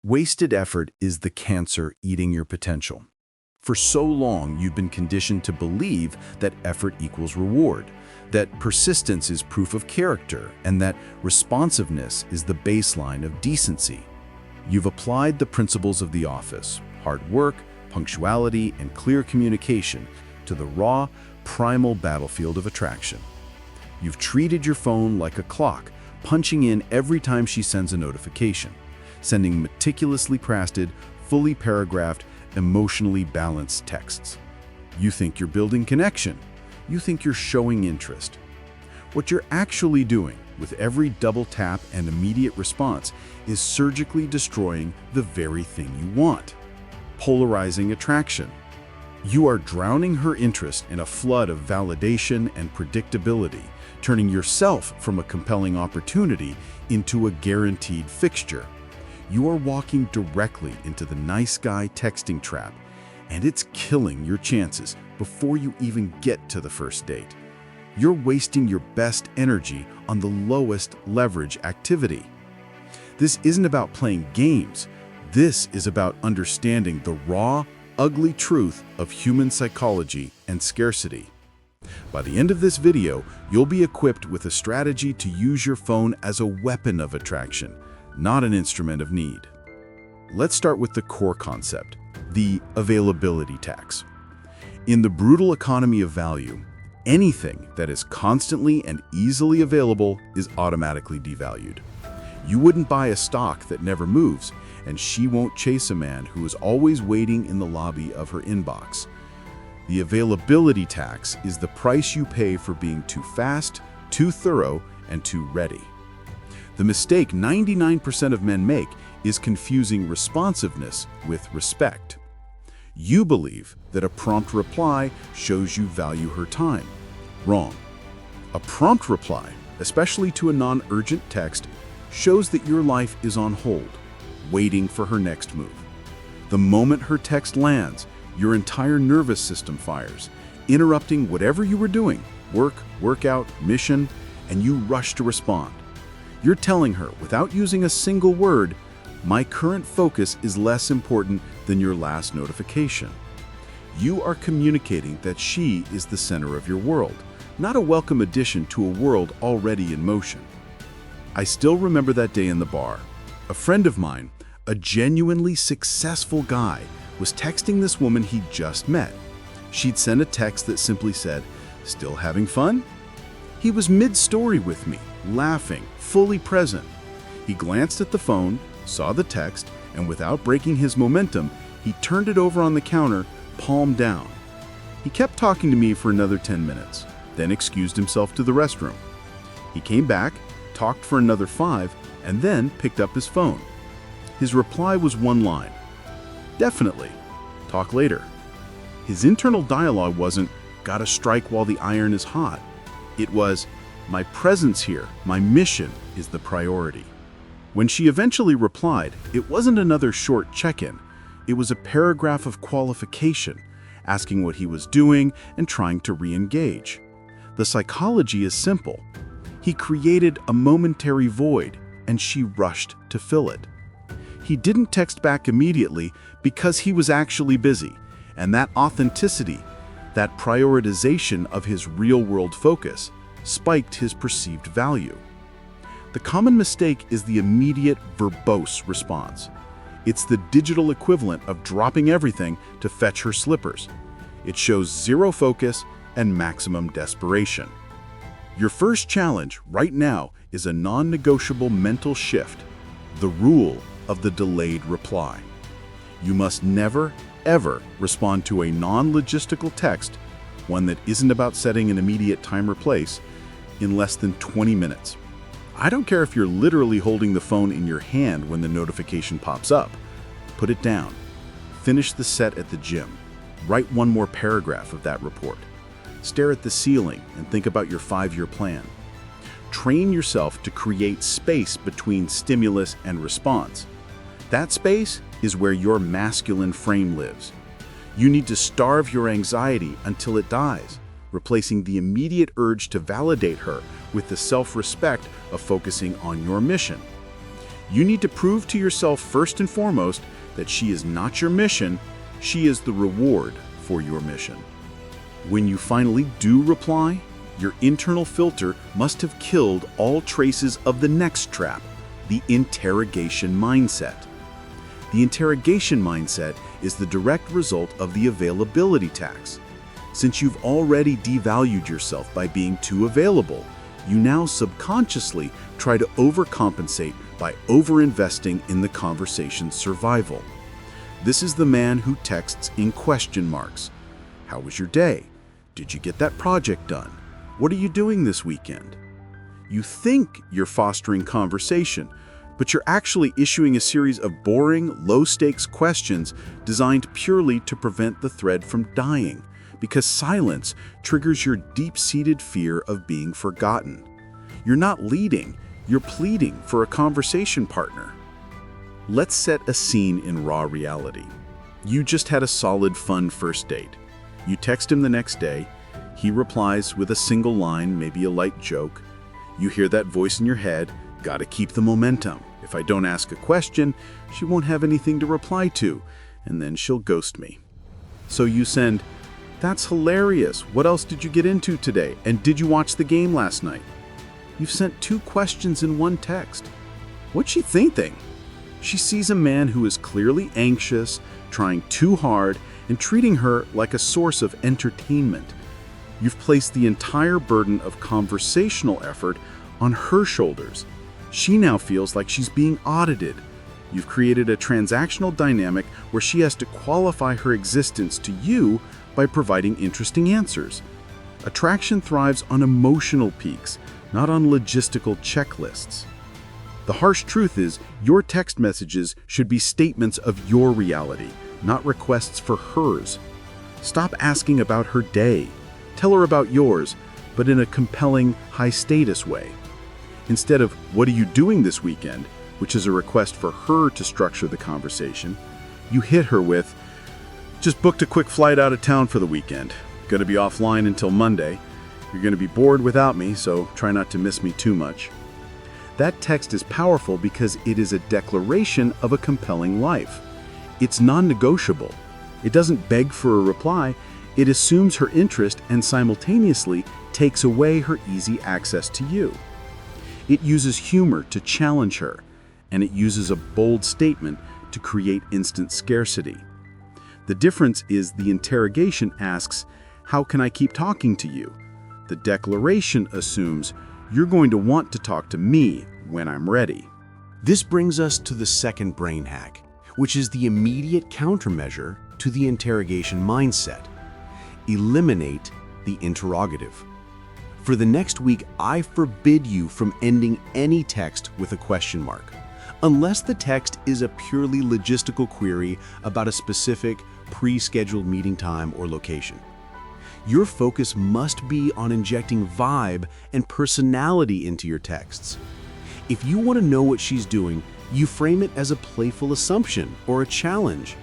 Wasted effort is the cancer eating your potential. For so long, you've been conditioned to believe that effort equals reward, that persistence is proof of character, and that responsiveness is the baseline of decency. You've applied the principles of the office, hard work, punctuality, and clear communication, to the raw, primal battlefield of attraction. You've treated your phone like a clock, punching in every time she sends a notification, sending meticulously crafted, fully paragraphed, emotionally balanced texts. You think you're building connection. You think you're showing interest. What you're actually doing with every double tap and immediate response is surgically destroying the very thing you want. Polarizing attraction. You are drowning her interest in a flood of validation and predictability, turning yourself from a compelling opportunity into a guaranteed fixture. You are walking directly into the nice guy texting trap, and it's killing your chances before you even get to the first date. You're wasting your best energy on the lowest leverage activity. This isn't about playing games. This is about understanding the raw, ugly truth of human psychology and scarcity. By the end of this video, you'll be equipped with a strategy to use your phone as a weapon of attraction, not an instrument of need. Let's start with the core concept, the availability tax. In the brutal economy of value, anything that is constantly and easily available is automatically devalued. You wouldn't buy a stock that never moves, and she won't chase a man who is always waiting in the lobby of her inbox. The availability tax is the price you pay for being too fast, too thorough, and too ready. The mistake 99% of men make is confusing responsiveness with respect. You believe that a prompt reply shows you value her time. Wrong. A prompt reply, especially to a non-urgent text, shows that your life is on hold, waiting for her next move. The moment her text lands, your entire nervous system fires, interrupting whatever you were doing, work, workout, mission, and you rush to respond. You're telling her, without using a single word, my current focus is less important than your last notification. You are communicating that she is the center of your world, not a welcome addition to a world already in motion. I still remember that day in the bar. A friend of mine, a genuinely successful guy, was texting this woman he'd just met. She'd sent a text that simply said, "Still having fun?" He was mid-story with me, laughing, fully present. He glanced at the phone, saw the text, and without breaking his momentum, he turned it over on the counter, palm down. He kept talking to me for another 10 minutes, then excused himself to the restroom. He came back, talked for another 5, and then picked up his phone. His reply was one line: "Definitely. Talk later." His internal dialogue wasn't, "Gotta strike while the iron is hot." It was, "My presence here, my mission, is the priority." When she eventually replied, it wasn't another short check-in. It was a paragraph of qualification, asking what he was doing and trying to re-engage. The psychology is simple. He created a momentary void, and she rushed to fill it. He didn't text back immediately because he was actually busy, and that authenticity, that prioritization of his real-world focus, spiked his perceived value. The common mistake is the immediate, verbose response. It's the digital equivalent of dropping everything to fetch her slippers. It shows zero focus and maximum desperation. Your first challenge right now is a non-negotiable mental shift, the rule of the delayed reply. You must never, ever respond to a non-logistical text, one that isn't about setting an immediate time or place, in less than 20 minutes. I don't care if you're literally holding the phone in your hand when the notification pops up. Put it down. Finish the set at the gym. Write one more paragraph of that report. Stare at the ceiling and think about your 5-year plan. Train yourself to create space between stimulus and response. That space is where your masculine frame lives. You need to starve your anxiety until it dies, replacing the immediate urge to validate her with the self-respect of focusing on your mission. You need to prove to yourself first and foremost that she is not your mission, she is the reward for your mission. When you finally do reply, your internal filter must have killed all traces of the next trap, the interrogation mindset. The interrogation mindset is the direct result of the availability tax. Since you've already devalued yourself by being too available, you now subconsciously try to overcompensate by overinvesting in the conversation's survival. This is the man who texts in question marks. How was your day? Did you get that project done? What are you doing this weekend? You think you're fostering conversation, but you're actually issuing a series of boring, low-stakes questions designed purely to prevent the thread from dying, because silence triggers your deep-seated fear of being forgotten. You're not leading, you're pleading for a conversation partner. Let's set a scene in raw reality. You just had a solid, fun first date. You text him the next day. He replies with a single line, maybe a light joke. You hear that voice in your head, gotta keep the momentum. If I don't ask a question, she won't have anything to reply to, and then she'll ghost me. So you send, "That's hilarious. What else did you get into today? And did you watch the game last night?" You've sent 2 questions in one text. What's she thinking? She sees a man who is clearly anxious, trying too hard, and treating her like a source of entertainment. You've placed the entire burden of conversational effort on her shoulders. She now feels like she's being audited. You've created a transactional dynamic where she has to qualify her existence to you by providing interesting answers. Attraction thrives on emotional peaks, not on logistical checklists. The harsh truth is, your text messages should be statements of your reality, not requests for hers. Stop asking about her day. Tell her about yours, but in a compelling, high-status way. Instead of, "What are you doing this weekend?" which is a request for her to structure the conversation, you hit her with, "Just booked a quick flight out of town for the weekend. Gonna be offline until Monday. You're gonna be bored without me, so try not to miss me too much." That text is powerful because it is a declaration of a compelling life. It's non-negotiable. It doesn't beg for a reply. It assumes her interest and simultaneously takes away her easy access to you. It uses humor to challenge her, and it uses a bold statement to create instant scarcity. The difference is the interrogation asks, "How can I keep talking to you?" The declaration assumes, "You're going to want to talk to me when I'm ready." This brings us to the second brain hack, which is the immediate countermeasure to the interrogation mindset. Eliminate the interrogative. For the next week, I forbid you from ending any text with a question mark, unless the text is a purely logistical query about a specific pre-scheduled meeting time or location. Your focus must be on injecting vibe and personality into your texts. If you want to know what she's doing, you frame it as a playful assumption or a challenge.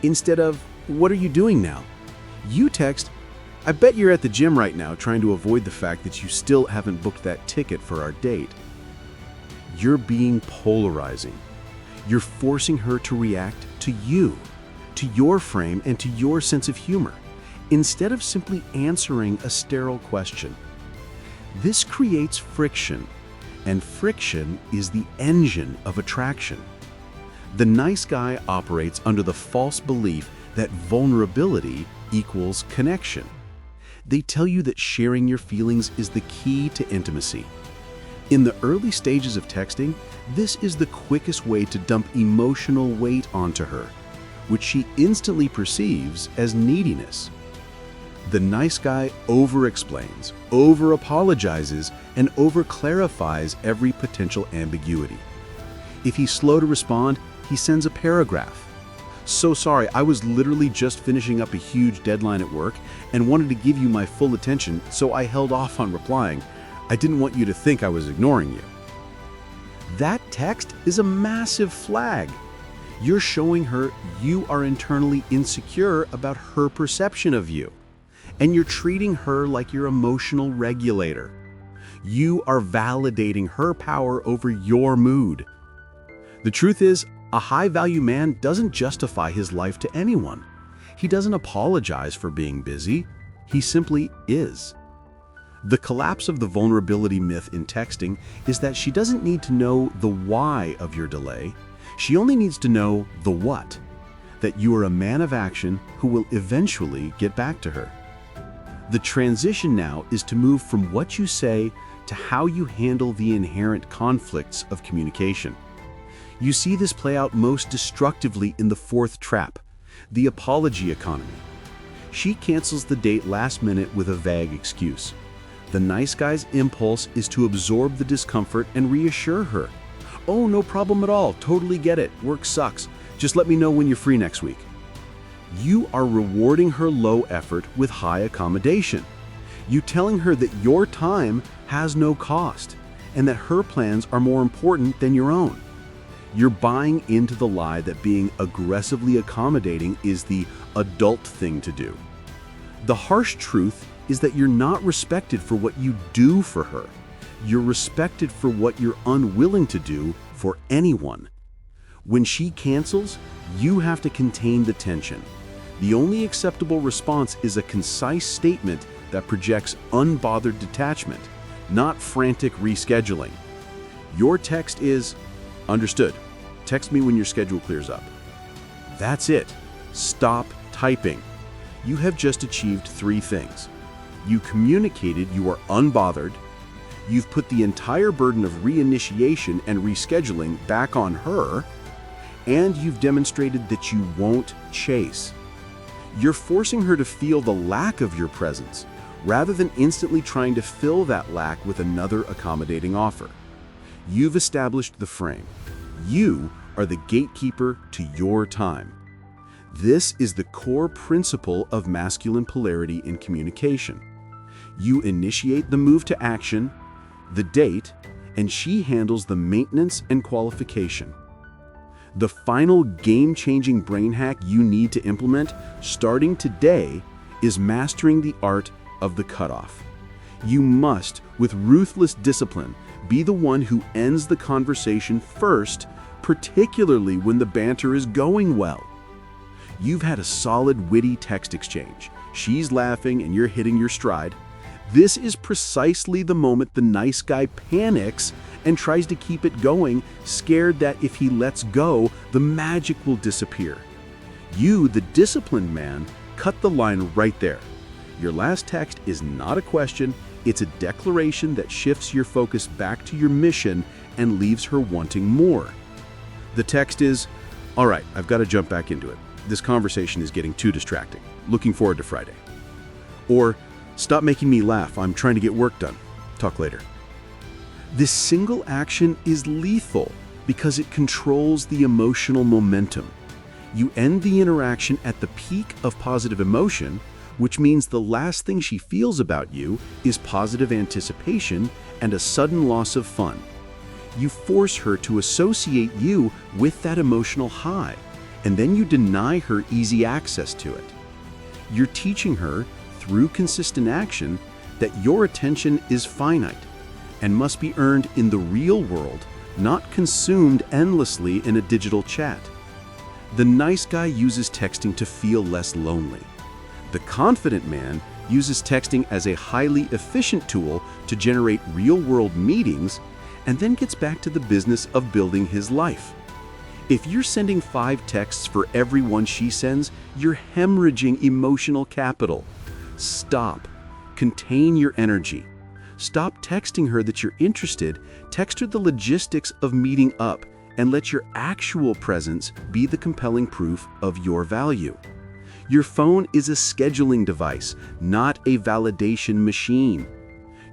Instead of, "What are you doing now?" you text, "I bet you're at the gym right now trying to avoid the fact that you still haven't booked that ticket for our date." You're being polarizing. You're forcing her to react to you, to your frame and to your sense of humor, instead of simply answering a sterile question. This creates friction, and friction is the engine of attraction. The nice guy operates under the false belief that vulnerability equals connection. They tell you that sharing your feelings is the key to intimacy. In the early stages of texting, this is the quickest way to dump emotional weight onto her, which she instantly perceives as neediness. The nice guy over-explains, over-apologizes, and over-clarifies every potential ambiguity. If he's slow to respond, he sends a paragraph. "So sorry, I was literally just finishing up a huge deadline at work and wanted to give you my full attention, so I held off on replying. I didn't want you to think I was ignoring you." That text is a massive flag. You're showing her you are internally insecure about her perception of you, and you're treating her like your emotional regulator. You are validating her power over your mood. The truth is, a high-value man doesn't justify his life to anyone. He doesn't apologize for being busy. He simply is. The collapse of the vulnerability myth in texting is that she doesn't need to know the why of your delay. She only needs to know the what. That you are a man of action who will eventually get back to her. The transition now is to move from what you say to how you handle the inherent conflicts of communication. You see this play out most destructively in the fourth trap, the apology economy. She cancels the date last minute with a vague excuse. The nice guy's impulse is to absorb the discomfort and reassure her. "Oh, no problem at all. Totally get it. Work sucks. Just let me know when you're free next week." You are rewarding her low effort with high accommodation. You telling her that your time has no cost and that her plans are more important than your own. You're buying into the lie that being aggressively accommodating is the adult thing to do. The harsh truth is that you're not respected for what you do for her. You're respected for what you're unwilling to do for anyone. When she cancels, you have to contain the tension. The only acceptable response is a concise statement that projects unbothered detachment, not frantic rescheduling. Your text is, "Understood. Text me when your schedule clears up." That's it. Stop typing. You have just achieved 3 things. You communicated you are unbothered. You've put the entire burden of reinitiation and rescheduling back on her. And you've demonstrated that you won't chase. You're forcing her to feel the lack of your presence, rather than instantly trying to fill that lack with another accommodating offer. You've established the frame. You are the gatekeeper to your time. This is the core principle of masculine polarity in communication. You initiate the move to action, the date, and she handles the maintenance and qualification. The final game-changing brain hack you need to implement, starting today, is mastering the art of the cutoff. You must, with ruthless discipline, be the one who ends the conversation first, particularly when the banter is going well. You've had a solid, witty text exchange. She's laughing and you're hitting your stride. This is precisely the moment the nice guy panics and tries to keep it going, scared that if he lets go, the magic will disappear. You, the disciplined man, cut the line right there. Your last text is not a question, it's a declaration that shifts your focus back to your mission and leaves her wanting more. The text is, "All right, I've got to jump back into it. This conversation is getting too distracting. Looking forward to Friday." Or, "Stop making me laugh. I'm trying to get work done. Talk later." This single action is lethal because it controls the emotional momentum. You end the interaction at the peak of positive emotion, which means the last thing she feels about you is positive anticipation and a sudden loss of fun. You force her to associate you with that emotional high, and then you deny her easy access to it. You're teaching her, through consistent action, that your attention is finite and must be earned in the real world, not consumed endlessly in a digital chat. The nice guy uses texting to feel less lonely. The confident man uses texting as a highly efficient tool to generate real-world meetings and then gets back to the business of building his life. If you're sending 5 texts for every one she sends, you're hemorrhaging emotional capital. Stop. Contain your energy. Stop texting her that you're interested. Text her the logistics of meeting up and let your actual presence be the compelling proof of your value. Your phone is a scheduling device, not a validation machine.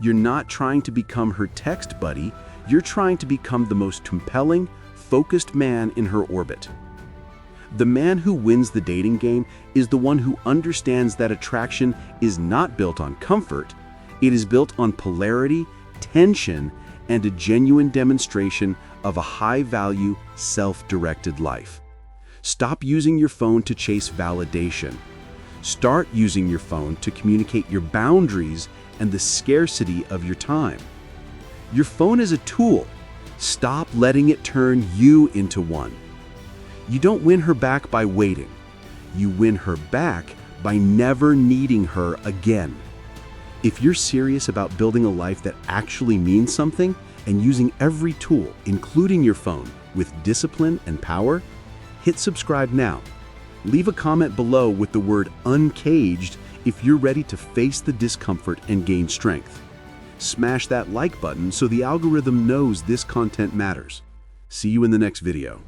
You're not trying to become her text buddy. You're trying to become the most compelling, focused man in her orbit. The man who wins the dating game is the one who understands that attraction is not built on comfort. It is built on polarity, tension, and a genuine demonstration of a high-value, self-directed life. Stop using your phone to chase validation. Start using your phone to communicate your boundaries and the scarcity of your time. Your phone is a tool, Stop letting it turn you into one. You don't win her back by waiting. You win her back by never needing her again. If you're serious about building a life that actually means something and using every tool, including your phone, with discipline and power, hit subscribe now. Leave a comment below with the word uncaged if you're ready to face the discomfort and gain strength. Smash that like button so the algorithm knows this content matters. See you in the next video.